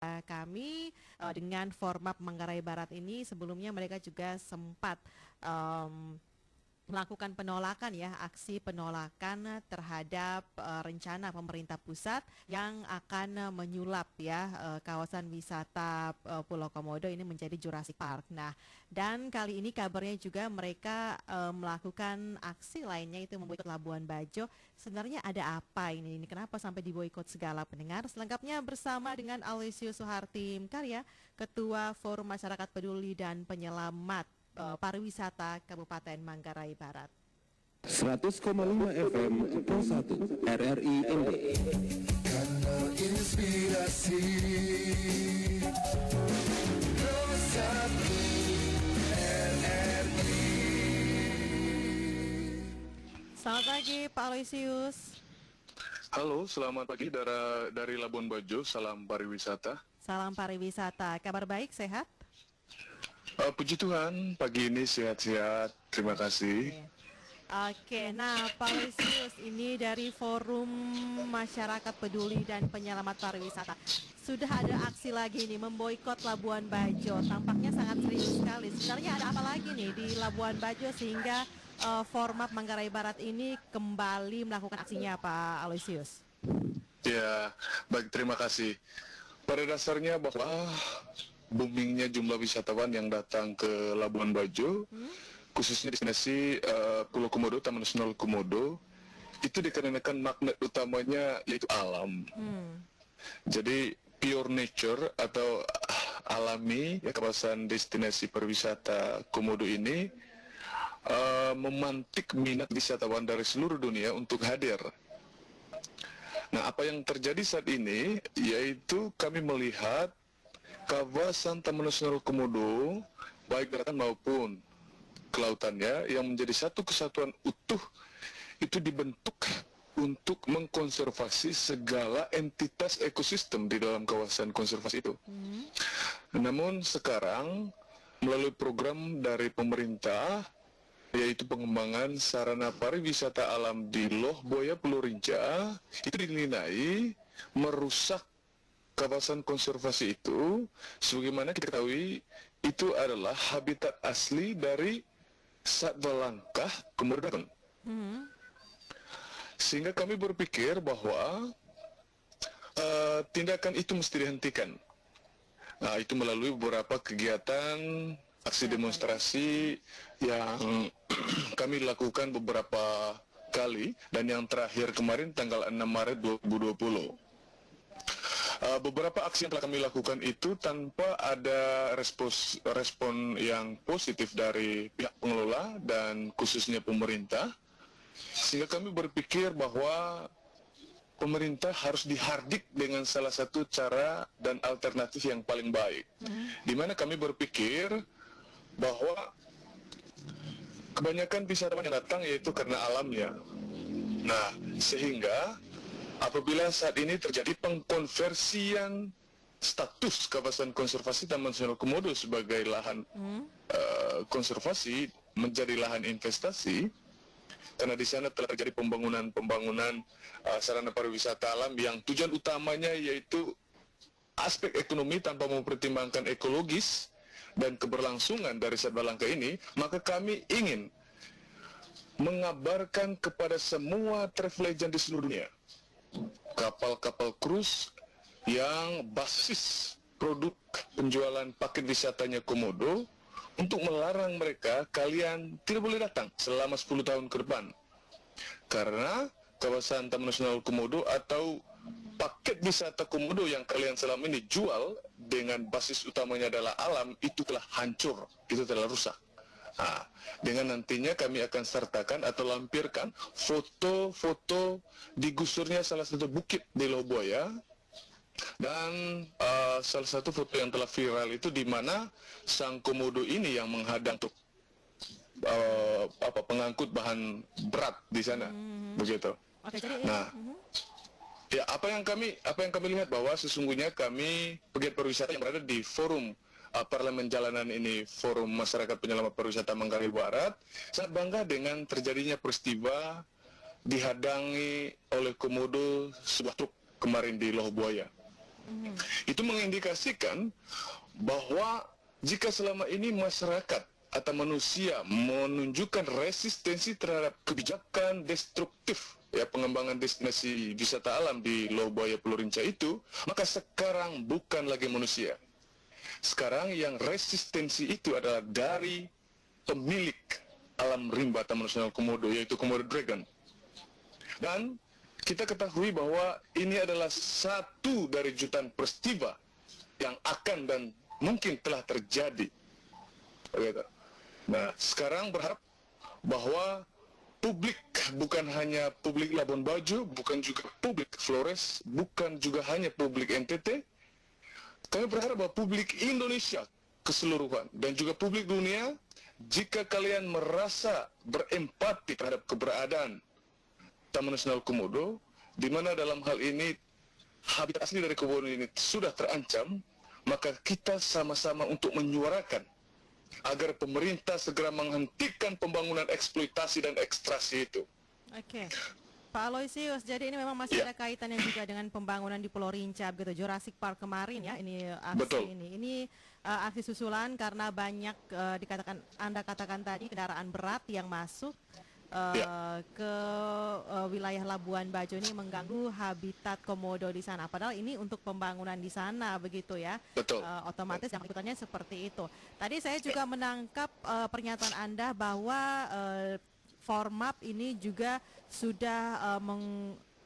kami dengan Formap Manggarai Barat ini sebelumnya mereka juga sempat melakukan penolakan ya, aksi penolakan terhadap rencana pemerintah pusat yang akan menyulap ya kawasan wisata Pulau Komodo ini menjadi Jurassic Park. Nah, dan kali ini kabarnya juga mereka melakukan aksi lainnya itu memboikot Labuan Bajo. Sebenarnya ada apa ini? Kenapa sampai diboikot segala pendengar? Selengkapnya bersama dengan Aloysius Suharti Karya, Ketua Forum Masyarakat Peduli dan Penyelamat Pariwisata Kabupaten Manggarai Barat. 100,5 FM Pro 1 RRI ND. Kanal Inspirasi Pro 1 RRI. Selamat pagi Pak Aloysius. Halo, selamat pagi dari Labuan Bajo, salam pariwisata. Salam pariwisata, kabar baik, sehat? Puji Tuhan, pagi ini sehat-sehat, terima kasih. Oke, nah Pak Aloysius, ini dari Forum Masyarakat Peduli dan Penyelamat Pariwisata. Sudah ada aksi lagi nih, memboikot Labuan Bajo, tampaknya sangat serius sekali. Sebenarnya ada apa lagi nih di Labuan Bajo sehingga Formap Manggarai Barat ini kembali melakukan aksinya Pak Aloysius? Ya, baik, terima kasih. Pada dasarnya bahwa boomingnya jumlah wisatawan yang datang ke Labuan Bajo, khususnya destinasi Pulau Komodo, Taman Nasional Komodo, itu dikarenakan magnet utamanya yaitu alam. Jadi pure nature atau alami, ya, kawasan destinasi pariwisata Komodo ini memantik minat wisatawan dari seluruh dunia untuk hadir. Nah, apa yang terjadi saat ini yaitu kami melihat kawasan Taman Nasional Komodo, baik daratan maupun kelautannya, yang menjadi satu kesatuan utuh, itu dibentuk untuk mengkonservasi segala entitas ekosistem di dalam kawasan konservasi itu. Namun sekarang, melalui program dari pemerintah, yaitu pengembangan sarana pariwisata alam di Loh Buaya Pulau Rinca, itu dinilai merusak kawasan konservasi itu. Sebagaimana kita ketahui, itu adalah habitat asli dari satwa langka Komodo dragon. Sehingga kami berpikir bahwa tindakan itu mesti dihentikan. Nah, itu melalui beberapa kegiatan aksi demonstrasi yang kami lakukan beberapa kali, dan yang terakhir kemarin tanggal 6 Maret 2020. Beberapa aksi yang telah kami lakukan itu tanpa ada respon yang positif dari pihak pengelola dan khususnya pemerintah, sehingga kami berpikir bahwa pemerintah harus dihardik dengan salah satu cara dan alternatif yang paling baik. Di mana kami berpikir bahwa kebanyakan wisatawan yang datang yaitu karena alamnya. Nah, sehingga apabila saat ini terjadi pengkonversian status kawasan konservasi Taman Nasional Komodo sebagai lahan konservasi menjadi lahan investasi, karena di sana telah terjadi pembangunan sarana pariwisata alam yang tujuan utamanya yaitu aspek ekonomi tanpa mempertimbangkan ekologis dan keberlangsungan dari satwa langka ini, maka kami ingin mengabarkan kepada semua travel agent di seluruh dunia, kapal-kapal cruise yang basis produk penjualan paket wisatanya Komodo, untuk melarang mereka, kalian tidak boleh datang selama 10 tahun ke depan. Karena kawasan Taman Nasional Komodo atau paket wisata Komodo yang kalian selama ini jual dengan basis utamanya adalah alam, itu telah hancur, itu telah rusak. Nah, dengan nantinya kami akan sertakan atau lampirkan foto-foto digusurnya salah satu bukit di Loh Buaya, dan salah satu foto yang telah viral itu di mana sang Komodo ini yang menghadang untuk pengangkut bahan berat di sana, begitu. Nah, ya, apa yang kami lihat bahwa sesungguhnya kami pegiat pariwisata yang berada di forum Parlemen Jalanan ini, Forum Masyarakat Penyelamat Pariwisata Manggarai Barat, sangat bangga dengan terjadinya peristiwa dihadangi oleh Komodo sebuah truk kemarin di Loh Buaya. Itu mengindikasikan bahwa jika selama ini masyarakat atau manusia menunjukkan resistensi terhadap kebijakan destruktif ya pengembangan destinasi wisata alam di Loh Buaya Pulau Rinca itu, maka sekarang bukan lagi manusia. Sekarang yang resistensi itu adalah dari pemilik alam rimba Taman Nasional Komodo, yaitu Komodo Dragon. Dan kita ketahui bahwa ini adalah satu dari jutaan peristiwa yang akan dan mungkin telah terjadi. Nah, sekarang berharap bahwa publik, bukan hanya publik Labuan Bajo, bukan juga publik Flores, bukan juga hanya publik NTT, kami berharap bahwa publik Indonesia keseluruhan dan juga publik dunia, jika kalian merasa berempati terhadap keberadaan Taman Nasional Komodo, di mana dalam hal ini habitat asli dari komodo ini sudah terancam, maka kita sama-sama untuk menyuarakan agar pemerintah segera menghentikan pembangunan eksploitasi dan ekstraksi itu. Oke. Pak Aloysius, jadi ini memang masih ada kaitannya juga dengan pembangunan di Pulau Rinca, begitu, Jurassic Park kemarin ya, ini aksi. Betul. Ini aksi susulan karena banyak dikatakan, Anda katakan tadi, kendaraan berat yang masuk ke wilayah Labuan Bajo ini mengganggu habitat komodo di sana. Padahal ini untuk pembangunan di sana, begitu ya. Betul. Otomatis yang ikutannya seperti itu. Tadi saya juga menangkap pernyataan Anda bahwa Formap ini juga sudah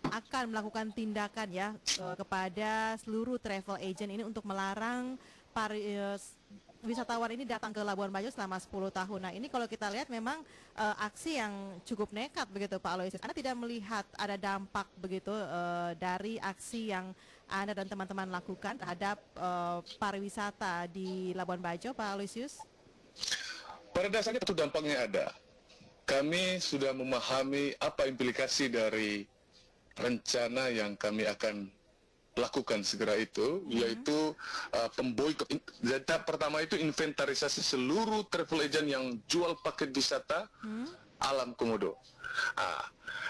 akan melakukan tindakan ya kepada seluruh travel agent ini untuk melarang wisatawan ini datang ke Labuan Bajo selama 10 tahun. Nah, ini kalau kita lihat memang aksi yang cukup nekat begitu, Pak Aloysius. Anda tidak melihat ada dampak begitu dari aksi yang Anda dan teman-teman lakukan terhadap pariwisata di Labuan Bajo, Pak Aloysius? Pada dasarnya itu dampaknya ada. Kami sudah memahami apa implikasi dari rencana yang kami akan lakukan segera itu, yaitu pemboikot. Data pertama itu inventarisasi seluruh travel agent yang jual paket wisata alam komodo.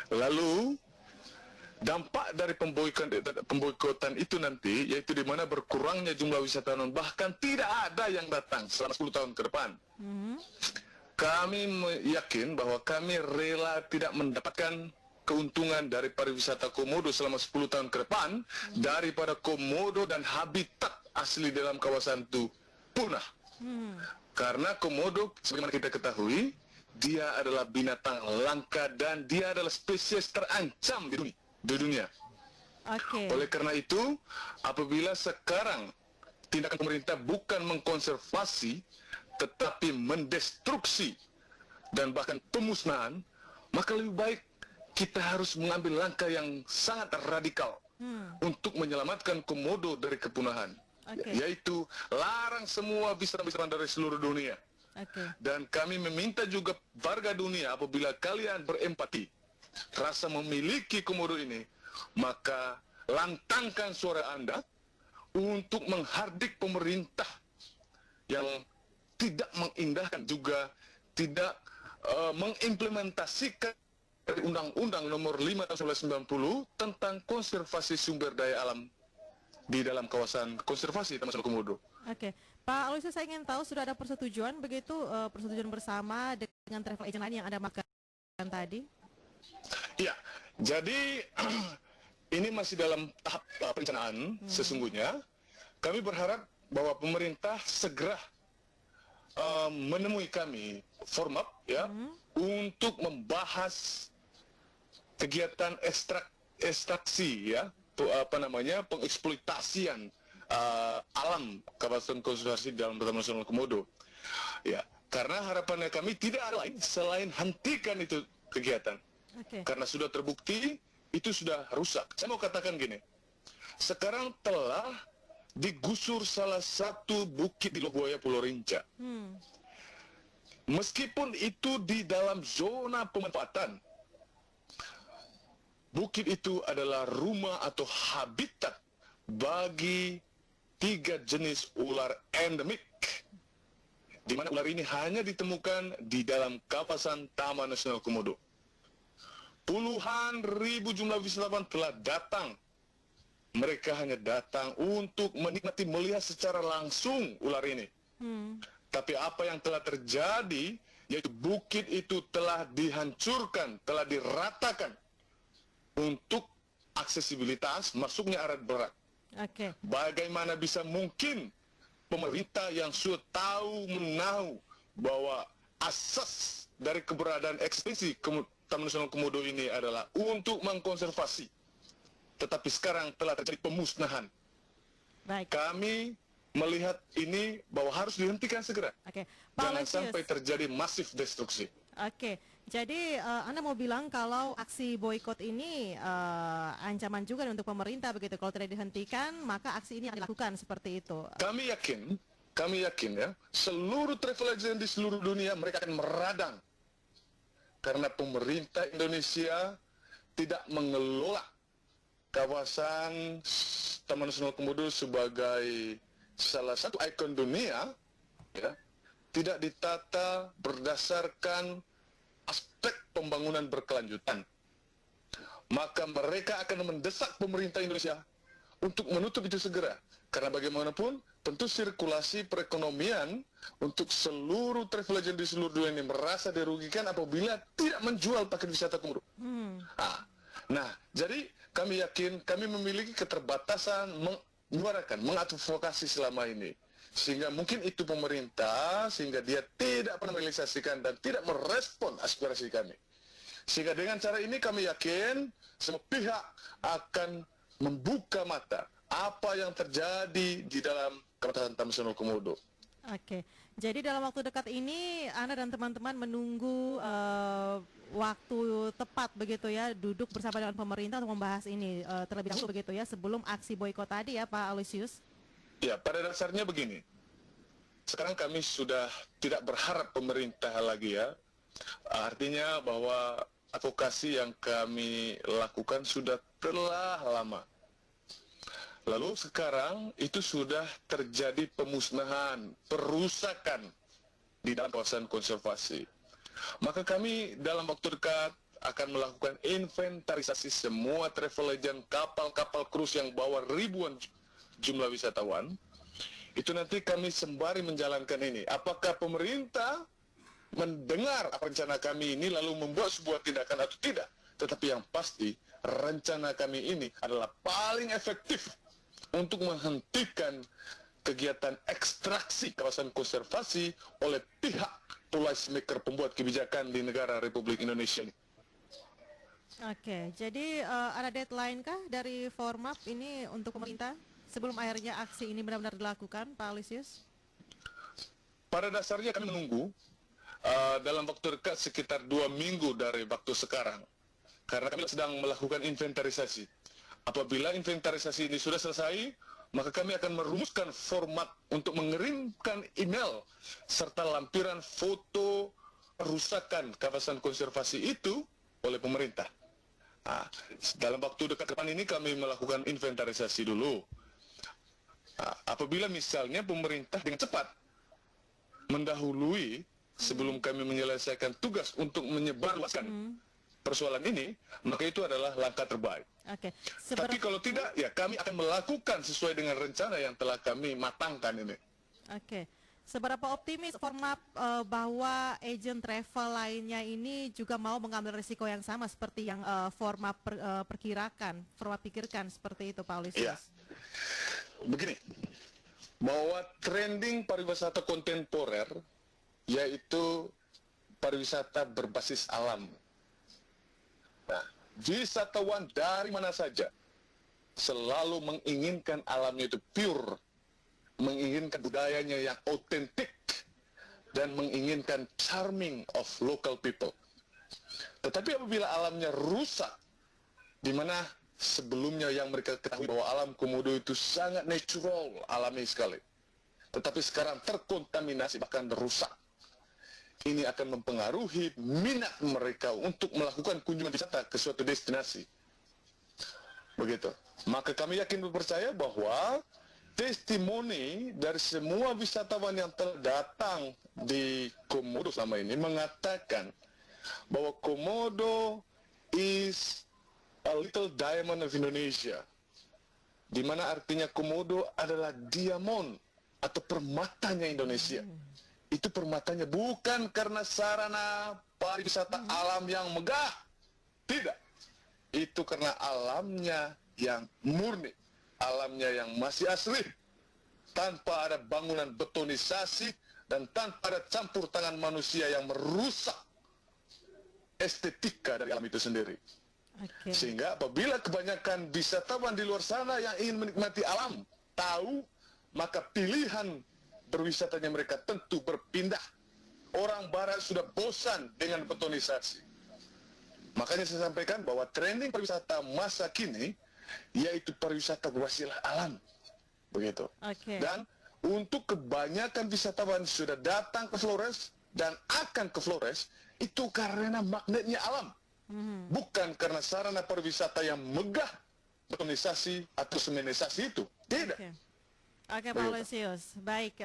Lalu dampak dari pemboikotan itu nanti, yaitu di mana berkurangnya jumlah wisatawan, bahkan tidak ada yang datang selama 10 tahun ke depan. Kami yakin bahwa kami rela tidak mendapatkan keuntungan dari pariwisata komodo selama 10 tahun ke depan daripada komodo dan habitat asli dalam kawasan itu punah. Karena komodo, sebagaimana kita ketahui, dia adalah binatang langka dan dia adalah spesies terancam di dunia. Oleh karena itu, apabila sekarang tindakan pemerintah bukan mengkonservasi tetapi mendestruksi dan bahkan pemusnahan, maka lebih baik kita harus mengambil langkah yang sangat radikal untuk menyelamatkan komodo dari kepunahan, yaitu larang semua wisatawan dari seluruh dunia. Dan kami meminta juga warga dunia, apabila kalian berempati, rasa memiliki komodo ini, maka lantangkan suara Anda untuk menghardik pemerintah yang tidak mengindahkan, juga tidak mengimplementasikan dari Undang-Undang Nomor 5 Tahun 1990 tentang konservasi sumber daya alam di dalam kawasan konservasi Taman Nasional Komodo. Pak Aloysius, saya ingin tahu sudah ada persetujuan begitu, persetujuan bersama dengan travel agent lain yang Anda maksudkan tadi? Ya, jadi ini masih dalam tahap perencanaan sesungguhnya. Kami berharap bahwa pemerintah segera menemui kami, Formap ya, untuk membahas kegiatan ekstraksi ya, pengeksploitasian alam kawasan konservasi dalam Taman Nasional Komodo. Ya, karena harapannya kami tidak ada lain selain hentikan itu kegiatan. Karena sudah terbukti itu sudah rusak. Saya mau katakan gini, sekarang telah digusur salah satu bukit di Loh Buaya Pulau Rinca. Meskipun itu di dalam zona pemanfaatan, bukit itu adalah rumah atau habitat bagi 3 jenis ular endemik, di mana ular ini hanya ditemukan di dalam kawasan Taman Nasional Komodo. Puluhan ribu jumlah wisatawan telah datang Mereka hanya datang untuk menikmati melihat secara langsung ular ini. Tapi apa yang telah terjadi, yaitu bukit itu telah dihancurkan, telah diratakan untuk aksesibilitas masuknya alat berat. Oke. Bagaimana bisa mungkin pemerintah yang sudah tahu menahu bahwa asas dari keberadaan ekstensi Taman Nasional Komodo ini adalah untuk mengkonservasi, tetapi sekarang telah terjadi pemusnahan. Baik. Kami melihat ini bahwa harus dihentikan segera. Oke. Pak Jangan Aloysius. sampai terjadi masif destruksi. Oke, jadi Anda mau bilang kalau aksi boykot ini ancaman juga untuk pemerintah begitu. Kalau tidak dihentikan, maka aksi ini akan dilakukan seperti itu. Kami yakin ya, seluruh travel agent di seluruh dunia mereka akan meradang. Karena pemerintah Indonesia tidak mengelola kawasan Taman Nasional Komodo sebagai salah satu ikon dunia, ya, tidak ditata berdasarkan aspek pembangunan berkelanjutan. Maka mereka akan mendesak pemerintah Indonesia untuk menutup itu segera. Karena bagaimanapun, tentu sirkulasi perekonomian untuk seluruh travel agent di seluruh dunia ini merasa dirugikan apabila tidak menjual paket wisata Komodo. Nah, jadi kami yakin kami memiliki keterbatasan menyuarakan, mengadvokasi selama ini. Sehingga mungkin itu pemerintah, sehingga dia tidak pernah merealisasikan dan tidak merespon aspirasi kami. Sehingga dengan cara ini kami yakin semua pihak akan membuka mata apa yang terjadi di dalam kawasan Taman Nasional Komodo. Oke, jadi dalam waktu dekat ini Anda dan teman-teman menunggu waktu tepat begitu ya, duduk bersama dengan pemerintah untuk membahas ini terlebih dahulu begitu ya, sebelum aksi boykot tadi ya Pak Aloysius. Ya, pada dasarnya begini. Sekarang kami sudah tidak berharap pemerintah lagi ya. Artinya bahwa advokasi yang kami lakukan sudah telah lama. Lalu sekarang itu sudah terjadi pemusnahan, perusakan di dalam kawasan konservasi. Maka kami dalam waktu dekat akan melakukan inventarisasi semua travel agent, kapal-kapal cruise yang bawa ribuan jumlah wisatawan. Itu nanti kami sembari menjalankan ini. Apakah pemerintah mendengar apa rencana kami ini lalu membuat sebuah tindakan atau tidak? Tetapi yang pasti rencana kami ini adalah paling efektif untuk menghentikan kegiatan ekstraksi kawasan konservasi oleh pihak policy maker pembuat kebijakan di negara Republik Indonesia ini. Oke, jadi ada deadline kah dari Formapi ini untuk pemerintah sebelum akhirnya aksi ini benar-benar dilakukan, Pak Aloysius? Pada dasarnya kami menunggu dalam waktu dekat sekitar 2 minggu dari waktu sekarang. Karena kami sedang melakukan inventarisasi. Apabila inventarisasi ini sudah selesai, maka kami akan merumuskan format untuk mengirimkan email serta lampiran foto kerusakan kawasan konservasi itu oleh pemerintah. Nah, dalam waktu dekat depan ini kami melakukan inventarisasi dulu. Nah, apabila misalnya pemerintah dengan cepat mendahului sebelum kami menyelesaikan tugas untuk menyebarluaskan persoalan ini, maka itu adalah langkah terbaik. Oke. Tapi kalau tidak, ya kami akan melakukan sesuai dengan rencana yang telah kami matangkan ini. Oke. Seberapa optimis Formapi bahwa agen travel lainnya ini juga mau mengambil risiko yang sama seperti yang Formapi pikirkan seperti itu, Pak Aloysius? Ya, begini, bahwa trending pariwisata kontemporer yaitu pariwisata berbasis alam. Nah, wisatawan dari mana saja selalu menginginkan alamnya itu pure, menginginkan budayanya yang otentik, dan menginginkan charming of local people. Tetapi apabila alamnya rusak, di mana sebelumnya yang mereka ketahui bahwa alam Komodo itu sangat natural, alami sekali, tetapi sekarang terkontaminasi bahkan rusak, ini akan mempengaruhi minat mereka untuk melakukan kunjungan wisata ke suatu destinasi. Begitu. Maka kami yakin percaya bahwa testimoni dari semua wisatawan yang telah datang di Komodo selama ini mengatakan bahwa Komodo is a little diamond of Indonesia. di mana artinya Komodo adalah diamond atau permatanya Indonesia. Itu permatanya bukan karena sarana pariwisata alam yang megah, tidak. Itu karena alamnya yang murni, alamnya yang masih asli, tanpa ada bangunan betonisasi dan tanpa ada campur tangan manusia yang merusak estetika dari alam itu sendiri. Oke. Sehingga apabila kebanyakan wisatawan di luar sana yang ingin menikmati alam tahu, maka pilihan berwisatanya mereka tentu berpindah. Orang barat sudah bosan dengan betonisasi. Makanya saya sampaikan bahwa trending pariwisata masa kini yaitu pariwisata berwasilah alam. Begitu. Oke. Dan untuk kebanyakan wisatawan sudah datang ke Flores dan akan ke Flores itu karena magnetnya alam. Bukan karena sarana pariwisata yang megah, betonisasi atau semenisasi itu. Tidak. Oke, Pak Aloysius. Baik,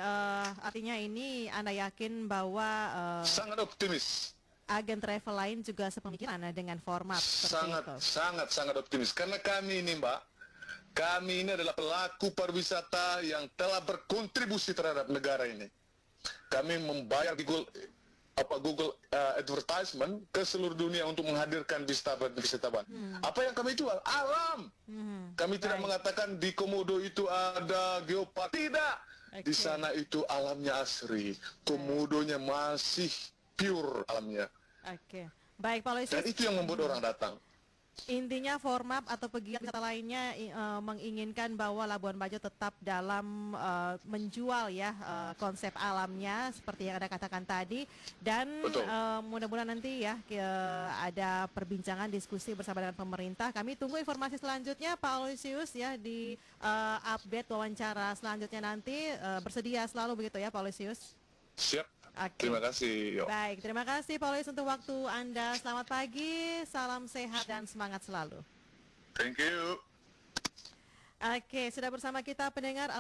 artinya ini Anda yakin bahwa Sangat optimis. agen travel lain juga sepemikiran dengan format seperti itu. Sangat optimis. Karena kami ini, Mbak, kami ini adalah pelaku pariwisata yang telah berkontribusi terhadap negara ini. Kami membayar Google advertisement ke seluruh dunia untuk menghadirkan wisatawan. Apa yang kami jual? Alam. Kami tidak mengatakan di Komodo itu ada geopark. Tidak. Di sana itu alamnya asri. Komodonya masih pure alamnya. Oke. Baik, Pak Aloysius. Dan itu yang membuat orang datang. Intinya format atau pegiat wisata lainnya menginginkan bahwa Labuan Bajo tetap dalam menjual ya konsep alamnya seperti yang Anda katakan tadi, dan mudah-mudahan nanti ya ada perbincangan diskusi bersama dengan pemerintah. Kami tunggu informasi selanjutnya Pak Aloysius ya di update wawancara selanjutnya nanti, bersedia selalu begitu ya Pak Aloysius. Siap. Okay. Terima kasih. Baik, terima kasih Pak Aloysius untuk waktu Anda. Selamat pagi, salam sehat dan semangat selalu. Thank you. Oke, sudah bersama kita pendengar.